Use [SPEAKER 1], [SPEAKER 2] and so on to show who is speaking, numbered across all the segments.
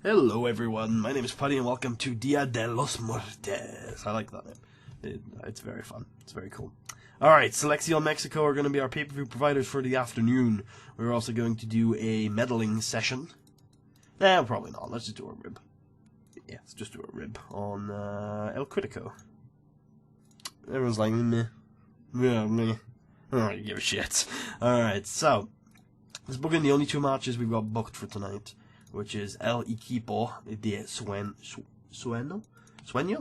[SPEAKER 1] Hello everyone, my name is Putty and welcome to Dia de los Muertes. I like that name. It's very fun. It's very cool. Alright, Selección Mexico are going to be our pay-per-view providers for the afternoon. We're also going to do a meddling session. Nah, probably not. Let's just do a rib. Yeah, let's just do a rib on El Critico. Everyone's like, meh. Yeah, meh. I don't really give a shit. Alright, so let's book in the only two matches we've got booked for tonight, which is El Equipo de Sueño?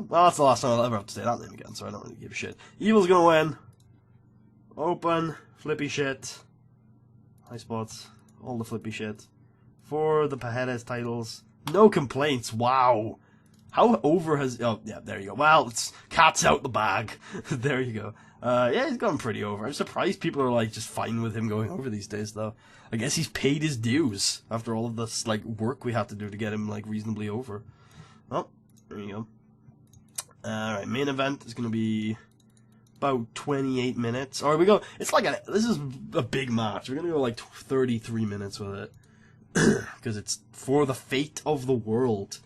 [SPEAKER 1] Well, that's the last time I'll ever have to say that name again, so I don't really give a shit. Evil's gonna win. Open, flippy shit. High spots, all the flippy shit. For the Pajedes titles. No complaints, wow. How over has... Oh, yeah, there you go. Well, it's cat's out the bag. There you go. Yeah, he's gone pretty over. I'm surprised people are, like, just fine with him going over these days, though. I guess he's paid his dues after all of this, like, work we have to do to get him, like, reasonably over. Well, there you go. Alright, main event is going to be about 28 minutes. Alright, we go... It's like this is a big match. We're going to go, like, 33 minutes with it. Because it's for the fate of the world.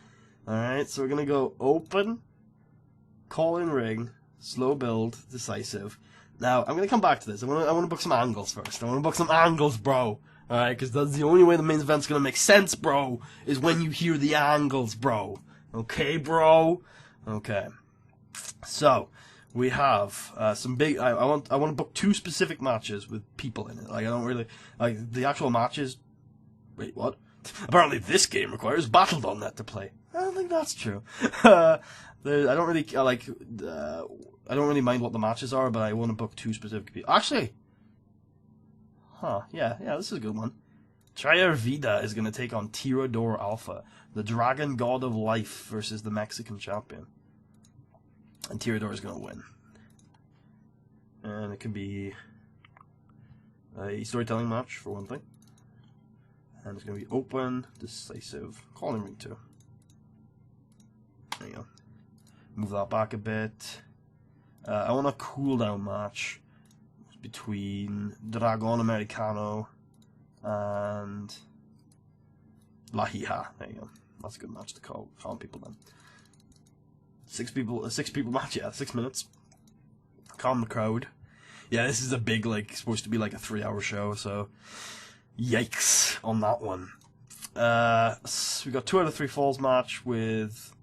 [SPEAKER 1] Alright, so we're going to go open, call in ring, slow build, decisive. Now, I'm going to come back to this. I want to book some angles first. I want to book some angles, bro. Alright, because that's the only way the main event's going to make sense, bro, is when you hear the angles, bro. Okay, bro? Okay. So, we have some big... I want to book two specific matches with people in it. Like, I don't really... Like, the actual matches... Wait, what? Apparently this game requires Battle.net to play. I don't think that's true. I don't really mind what the matches are, but I want to book two specific people. Actually, yeah, this is a good one. Trier Vida is going to take on Tirador Alpha, the Dragon God of Life versus the Mexican champion. And Tirador is going to win. And it can be a storytelling match, for one thing. And it's going to be open, decisive, calling ring 2. There you go. Move that back a bit. I want a cooldown match between Dragon Americano and La Hija. There you go. That's a good match to call people then. Six people match, yeah, 6 minutes. Calm the crowd. Yeah, this is a big, like, supposed to be like a 3-hour show, so yikes on that one. So we got 2 out of 3 falls match with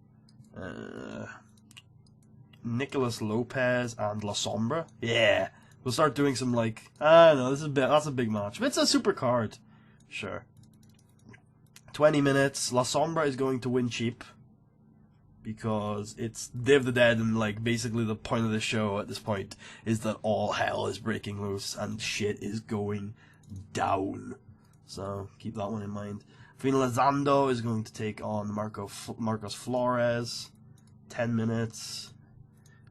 [SPEAKER 1] Nicholas Lopez and La Sombra. Yeah, we'll start doing some, like, I don't know, that's a big match. But it's a super card. Sure. 20 minutes. La Sombra is going to win cheap because it's Day of the Dead, and, like, basically the point of the show at this point is that all hell is breaking loose and shit is going down. So keep that one in mind. Finalizando is going to take on Marcos Flores. 10 minutes.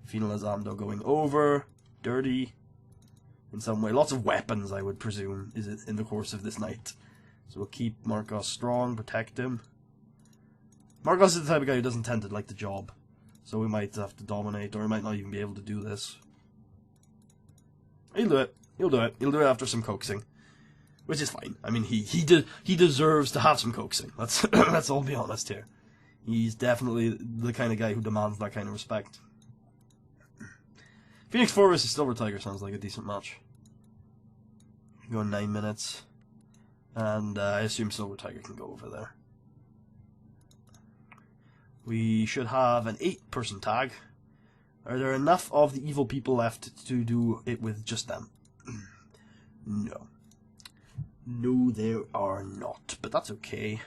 [SPEAKER 1] Finalizando going over. Dirty. In some way. Lots of weapons, I would presume, is it in the course of this night. So we'll keep Marcos strong, protect him. Marcos is the type of guy who doesn't tend to like the job. So we might have to dominate, or he might not even be able to do this. He'll do it. He'll do it. He'll do it after some coaxing. Which is fine. I mean, he deserves to have some coaxing. Let's all be honest here. He's definitely the kind of guy who demands that kind of respect. Phoenix 4 vs Silver Tiger sounds like a decent match. Go 9 minutes. And I assume Silver Tiger can go over there. We should have an 8-person tag. Are there enough of the evil people left to do it with just them? No. No, there are not, but that's okay.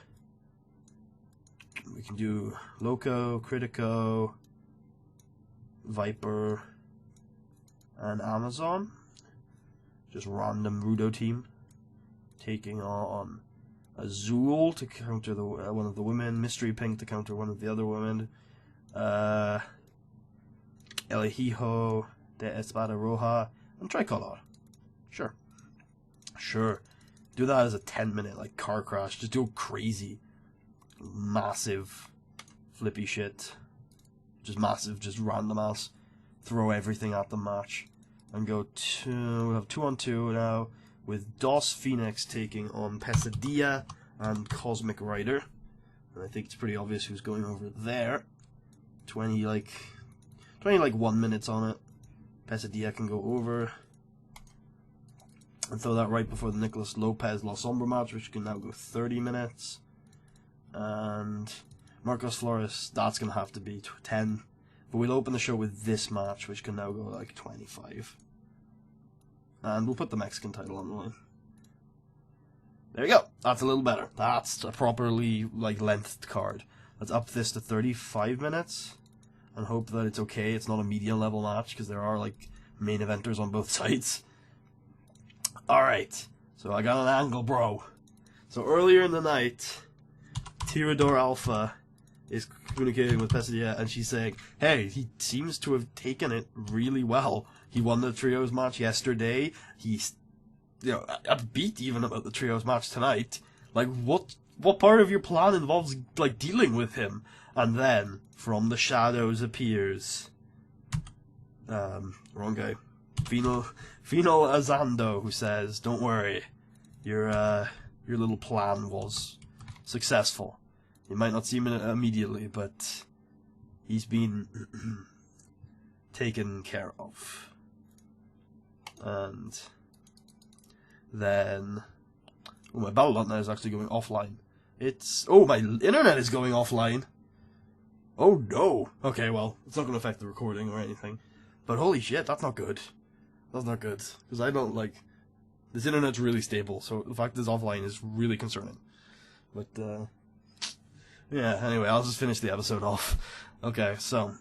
[SPEAKER 1] We can do Loco, Critico, Viper, and Amazon. Just random Rudo team. Taking on Azul to counter one of the women, Mystery Pink to counter one of the other women, El Hijo de Espada Roja, and Tricolor. Sure. Do that as a 10-minute, like, car crash. Just do crazy, massive, flippy shit. Just massive, just random ass. Throw everything at the match. And go to... We have 2-on-2 now, with Dos Phoenix taking on Pesadilla and Cosmic Rider. And I think it's pretty obvious who's going over there. 20 like 1 minutes on it. Pesadilla can go over. And throw that right before the Nicolas Lopez La Sombra match, which can now go 30 minutes. And Marcos Flores, that's going to have to be 10. But we'll open the show with this match, which can now go like 25. And we'll put the Mexican title on the line. There you go. That's a little better. That's a properly lengthed card. Let's up this to 35 minutes. And hope that it's okay. It's not a medium level match, because there are main eventers on both sides. Alright, so I got an angle, bro. So earlier in the night, Tirador Alpha is communicating with Pesadilla, and she's saying, hey, he seems to have taken it really well. He won the trios match yesterday. He's, upbeat even about the trios match tonight. What part of your plan involves, dealing with him? And then, from the shadows appears, wrong guy. Final Azando, who says, don't worry, your little plan was successful. You might not see him immediately, but he's been taken care of. And then, my Battle.net is actually going offline. My internet is going offline. Oh no. Okay, well, it's not going to affect the recording or anything. But holy shit, that's not good. That's not good, because I don't this internet's really stable, so the fact that it's offline is really concerning. But, yeah, anyway, I'll just finish the episode off. Okay, so,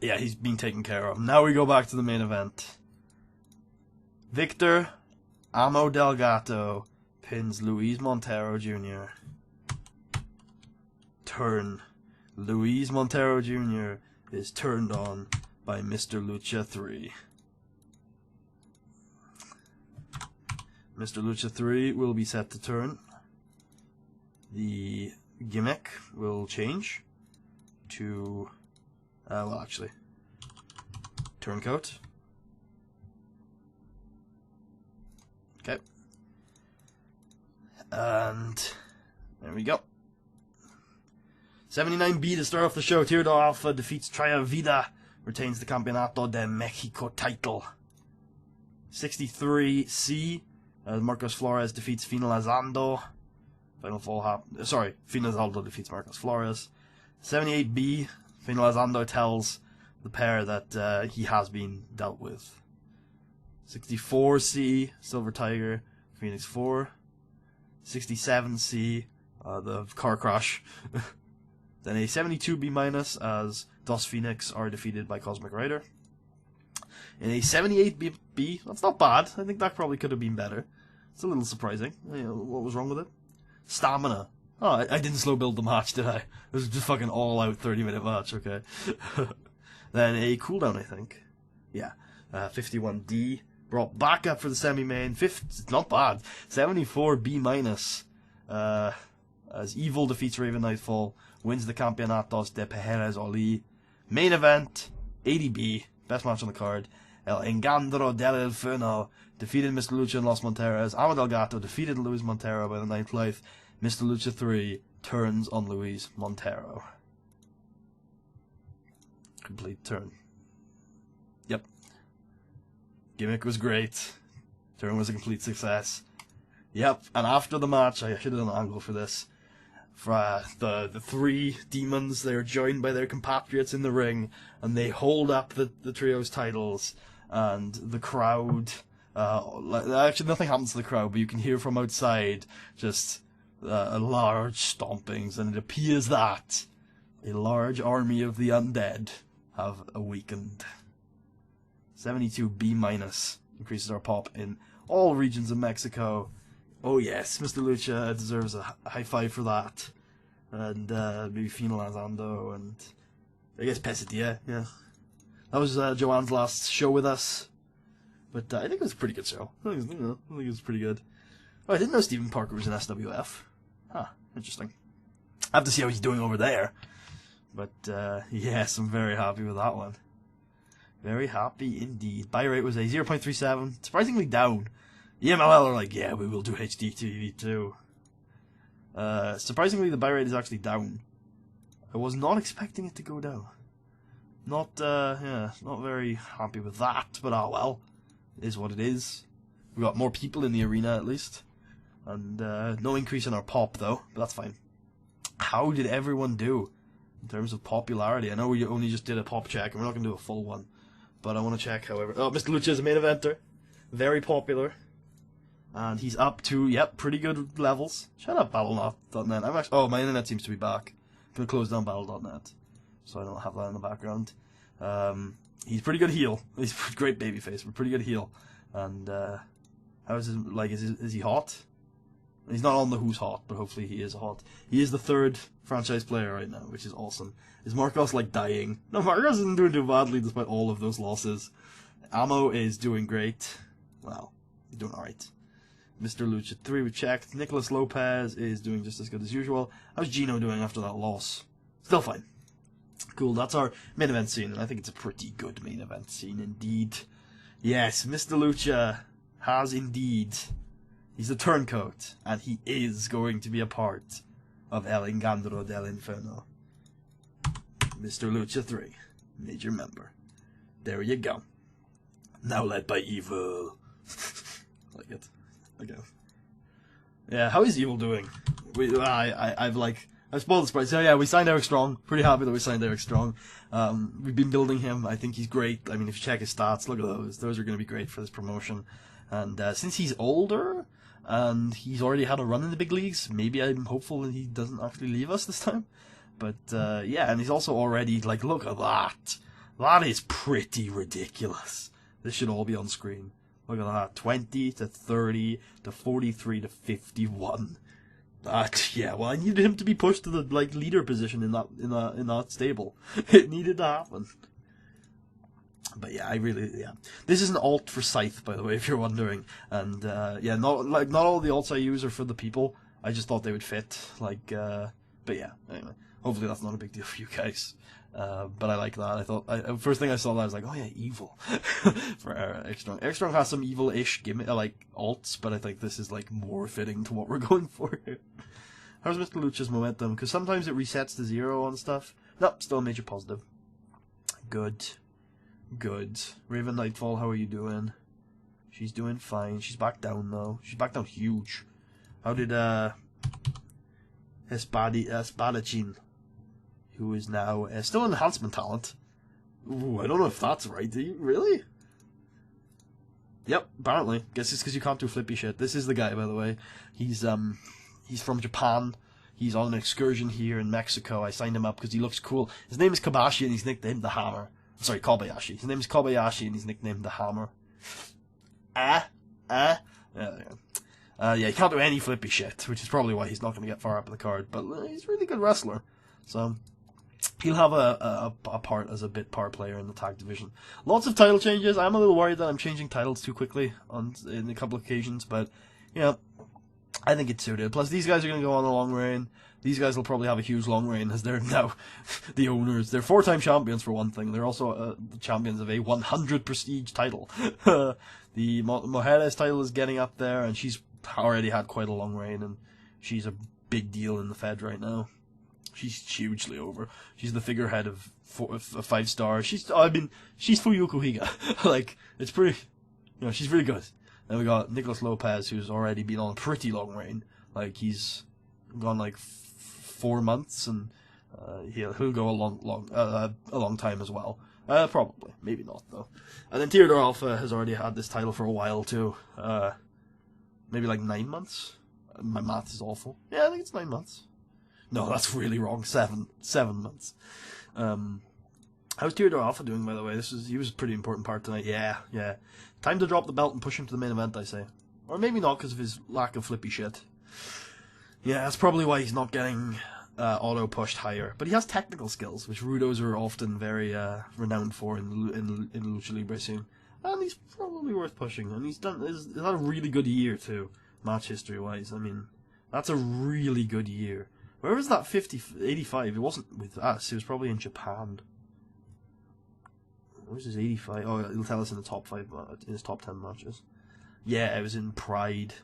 [SPEAKER 1] yeah, he's being taken care of. Now we go back to the main event. Victor Amo Delgado pins Luis Montero Jr. Turn. Luis Montero Jr. is turned on by Mr. Lucha 3. Mr. Lucha 3 will be set to turn. The gimmick will change to, turncoat. Okay. And there we go. 79B to start off the show. Tirador Alpha defeats Traya Vida, retains the Campeonato de Mexico title. 63C. Marcos Flores defeats Final Azando. Final Azando defeats Marcos Flores. 78B, Final Azando tells the pair that he has been dealt with. 64C, Silver Tiger, Phoenix 4. 67C, the car crash. Then a 72B- as Dos Phoenix are defeated by Cosmic Rider. In a 78B, that's not bad. I think that probably could have been better. It's a little surprising. What was wrong with it? Stamina. Oh, I didn't slow build the match, did I? It was just fucking all-out 30-minute match, okay. Then a cooldown, I think. Yeah. 51D. Brought back up for the semi-main. It's not bad. 74B-. As Evil defeats Raven Nightfall. Wins the Campeonatos de Perez OLLIE. Main event. 80B. Best match on the card. El Engendro del Inferno defeated Mr. Lucha and Los Monteros. Amo Delgado defeated Luis Montero by the 9th life. Mr. Lucha 3 turns on Luis Montero. Complete turn. Yep. Gimmick was great. Turn was a complete success. Yep, and after the match, I should have done an angle for this. For the three demons, they are joined by their compatriots in the ring, and they hold up the trio's titles, and the crowd, actually nothing happens to the crowd, but you can hear from outside just a large stompings, and it appears that a large army of the undead have awakened. 72B- increases our pop in all regions of Mexico. Oh yes, Mr. Lucha deserves a high five for that. And maybe Final Azando and I guess Pesadilla, yeah. That was Joanne's last show with us. But I think it was a pretty good show. I think it was pretty good. Oh, I didn't know Stephen Parker was in SWF. Huh, interesting. I have to see how he's doing over there. But yes, I'm very happy with that one. Very happy indeed. Buy rate was a 0.37, surprisingly down. EMLL are like, yeah, we will do HD TV too. Surprisingly, the buy rate is actually down. I was not expecting it to go down. Not very happy with that, but oh well. It is what it is. We got more people in the arena at least. And no increase in our pop though, but that's fine. How did everyone do in terms of popularity? I know we only just did a pop check and we're not going to do a full one. But I want to check however. Oh, Mr. Lucha is a main eventer. Very popular. And he's up to, yep, pretty good levels. Shut up, Battle.net. I'm actually, oh, my internet seems to be back. I'm going to close down Battle.net. So I don't have that in the background. He's pretty good heel. He's a great babyface, but pretty good heel. And, how is his, like, is he hot? He's not on the Who's Hot, but hopefully he is hot. He is the 3rd franchise player right now, which is awesome. Is Marcos, like, dying? No, Marcos isn't doing too badly despite all of those losses. Ammo is doing great. Well, he's doing alright. Mr. Lucha 3 we checked. Nicholas Lopez is doing just as good as usual. How's Gino doing after that loss? Still fine. Cool, that's our main event scene, and I think it's a pretty good main event scene indeed. Yes, Mr. Lucha has indeed. He's a turncoat, and he is going to be a part of El Engendro del Inferno. Mr. Lucha 3, major member. There you go. Now led by Evil. Like it. Okay. Yeah, how is Evil doing? I've spoiled the surprise. So yeah, we signed Eric Strong. Pretty happy that we signed Eric Strong. We've been building him. I think he's great. I mean, if you check his stats, look at those. Those are going to be great for this promotion. And since he's older, and he's already had a run in the big leagues, maybe I'm hopeful that he doesn't actually leave us this time. But yeah, and he's also already, like, look at that. That is pretty ridiculous. This should all be on screen. Look at that. 20 to 30 to 43 to 51. Yeah, well, I needed him to be pushed to the, like, leader position in that stable. It needed to happen. But yeah, this is an alt for Scythe, by the way, if you're wondering. And yeah, not all the alts I use are for the people. I just thought they would fit. Like, but yeah, anyway, hopefully that's not a big deal for you guys. But I like that. I thought, first thing I saw that, I was like, oh yeah, evil. For Eric Strong. Eric Strong has some evil-ish gimmick, like, alts, but I think this is, like, more fitting to what we're going for here. How's Mr. Lucha's momentum? Because sometimes it resets to 0 on stuff. Nope, still a major positive. Good. Good. Raven Nightfall, how are you doing? She's doing fine. She's back down, though. She's back down huge. How did, Espadachín, who is now still an enhancement talent. Ooh, I don't know if that's right. Do you really? Yep, apparently. Guess it's because you can't do flippy shit. This is the guy, by the way. He's from Japan. He's on an excursion here in Mexico. I signed him up because he looks cool. His name is Kobashi and he's nicknamed the Hammer. Sorry, Kobayashi. His name is Kobayashi and he's nicknamed the Hammer. Yeah, he can't do any flippy shit, which is probably why he's not going to get far up in the card. But he's a really good wrestler. So he'll have a part as a bit part player in the tag division. Lots of title changes. I'm a little worried that I'm changing titles too quickly in a couple of occasions, but you know, I think it's suited. Plus, these guys are going to go on a long reign. These guys will probably have a huge long reign as they're now the owners. They're 4-time champions for one thing. They're also the champions of a 100 prestige title. The Mujeres title is getting up there, and she's already had quite a long reign, and she's a big deal in the Fed right now. She's hugely over. She's the figurehead of 5 stars. She's Fuyuko Higa. Like, it's pretty, you know, she's really good. Then we got Nicholas Lopez, who's already been on a pretty long reign. Like, he's gone like 4 months, and he'll go a long time as well. Probably, maybe not though. And then Theodore Alpha has already had this title for a while too. Maybe like 9 months. My math is awful. Yeah, I think it's 9 months. No, that's really wrong. 7 months. How's Theodore Alpha doing, by the way? He was a pretty important part tonight. Yeah. Time to drop the belt and push him to the main event, I say. Or maybe not because of his lack of flippy shit. Yeah, that's probably why he's not getting auto-pushed higher. But he has technical skills, which Rudos are often very renowned for in the Lucha Libre scene. And he's probably worth pushing. And he's had a really good year, too, match history-wise. I mean, that's a really good year. Where was that 85? It wasn't with us. It was probably in Japan. Where's his 85? Oh, it'll tell us in the top 5, in his top 10 matches. Yeah, it was in Pride.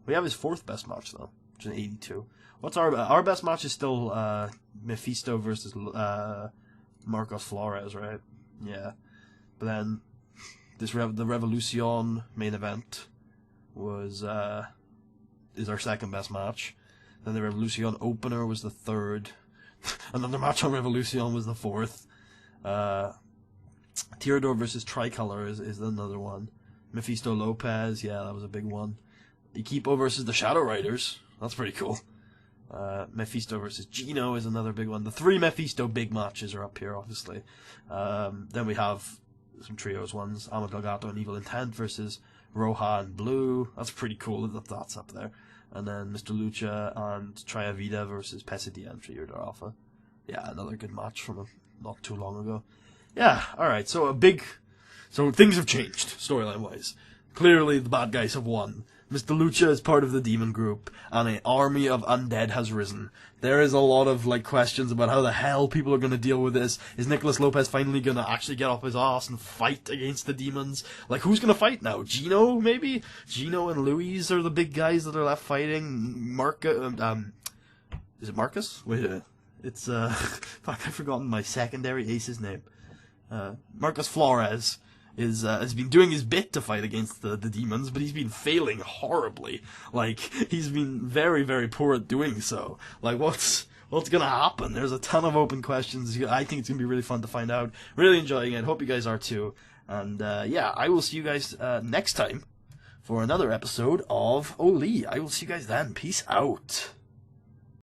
[SPEAKER 1] We have his 4th best match, though. which is 82. What's our best match is still Mephisto versus Marcos Flores, right? Yeah. But then the Revolucion main event was is our second best match. Then the Revolucion opener was the third. Another match on Revolucion was the fourth. Tirador versus Tricolor is another one. Mephisto Lopez, yeah, that was a big one. Equipo versus the Shadow Riders, that's pretty cool. Mephisto versus Gino is another big one. The 3 Mephisto big matches are up here, obviously. Then we have some trios ones. Amo Delgado and Evil Intent versus Roja and Blue. That's pretty cool that that's up there. And then Mr. Lucha and Triavida versus Pesadilla and Triodor Alpha. Yeah, another good match from not too long ago. Yeah, alright, so things have changed, storyline-wise. Clearly, the bad guys have won. Mr. Lucha is part of the demon group, and an army of undead has risen. There is a lot of, questions about how the hell people are gonna deal with this. Is Nicolas Lopez finally gonna actually get off his ass and fight against the demons? Who's gonna fight now? Gino, maybe? Gino and Luis are the big guys that are left fighting. Is it Marcus? Wait, it's, fuck, I've forgotten my secondary ace's name. Marcos Flores has been doing his bit to fight against the demons, but he's been failing horribly. He's been very, very poor at doing so. What's gonna happen? There's a ton of open questions. I think it's gonna be really fun to find out. Really enjoying it. Hope you guys are too. And, yeah, I will see you guys, next time for another episode of OLLIE. I will see you guys then. Peace out.